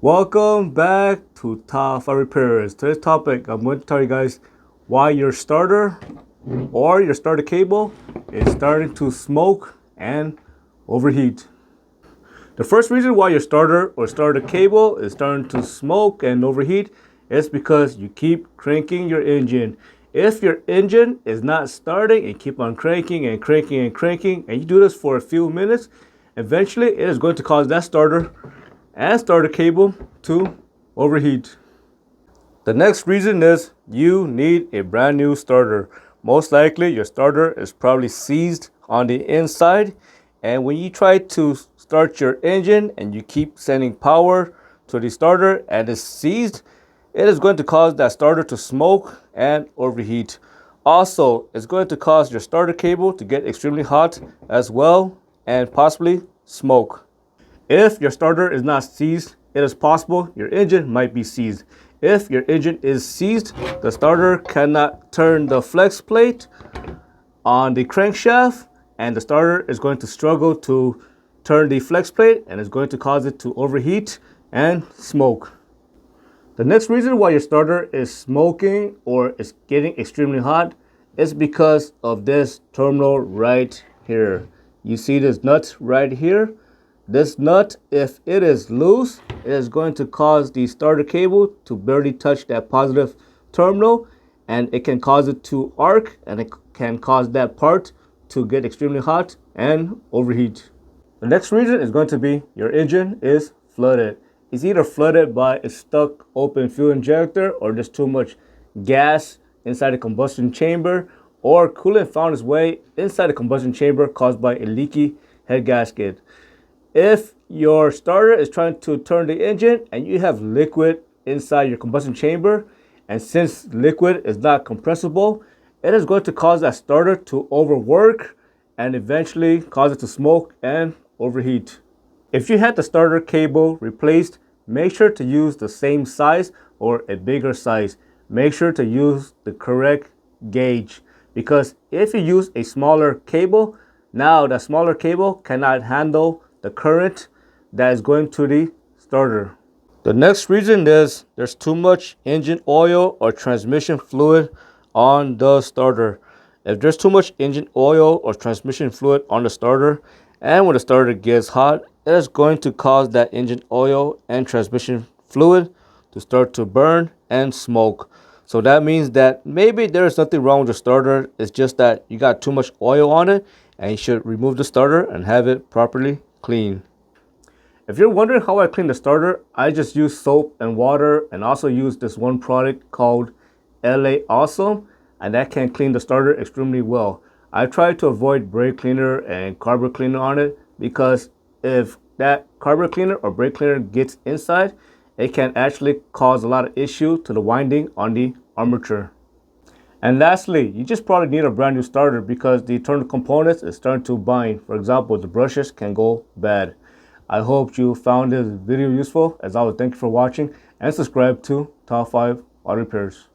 Welcome back to Top 5 Repairs. Today's topic, I'm going to tell you guys why your starter or your starter cable is starting to smoke and overheat. The first reason why your starter or starter cable is starting to smoke and overheat is because you keep cranking your engine. If your engine is not starting and keep on cranking and cranking and cranking, and you do this for a few minutes, eventually it is going to cause that starter and starter cable to overheat. The next reason is you need a brand new starter. Most likely your starter is probably seized on the inside, and when you try to start your engine and you keep sending power to the starter and it's seized, it is going to cause that starter to smoke and overheat. Also, it's going to cause your starter cable to get extremely hot as well and possibly smoke. If your starter is not seized, it is possible your engine might be seized. If your engine is seized, the starter cannot turn the flex plate on the crankshaft, and the starter is going to struggle to turn the flex plate and is going to cause it to overheat and smoke. The next reason why your starter is smoking or is getting extremely hot is because of this terminal right here. You see this nut right here? This nut, if it is loose, it is going to cause the starter cable to barely touch that positive terminal, and it can cause it to arc, and it can cause that part to get extremely hot and overheat. The next reason is going to be your engine is flooded. It's either flooded by a stuck open fuel injector, or there's too much gas inside the combustion chamber, or coolant found its way inside the combustion chamber caused by a leaky head gasket. If your starter is trying to turn the engine and you have liquid inside your combustion chamber, and since liquid is not compressible, it is going to cause that starter to overwork and eventually cause it to smoke and overheat. If you had the starter cable replaced, make sure to use the same size or a bigger size. Make sure to use the correct gauge, because if you use a smaller cable, now that smaller cable cannot handle the current that is going to the starter. The next reason is there's too much engine oil or transmission fluid on the starter. If there's too much engine oil or transmission fluid on the starter, and when the starter gets hot, it is going to cause that engine oil and transmission fluid to start to burn and smoke. So that means that maybe there is nothing wrong with the starter. It's just that you got too much oil on it, and you should remove the starter and have it properly clean. If you're wondering how I clean the starter, I just use soap and water, and also use this one product called LA Awesome, and that can clean the starter extremely well. I try to avoid brake cleaner and carburetor cleaner on it, because if that carburetor cleaner or brake cleaner gets inside, it can actually cause a lot of issue to the winding on the armature. And lastly, you just probably need a brand new starter because the internal components is starting to bind. For example, the brushes can go bad. I hope you found this video useful. As always, thank you for watching, and subscribe to Top 5 Auto Repairs.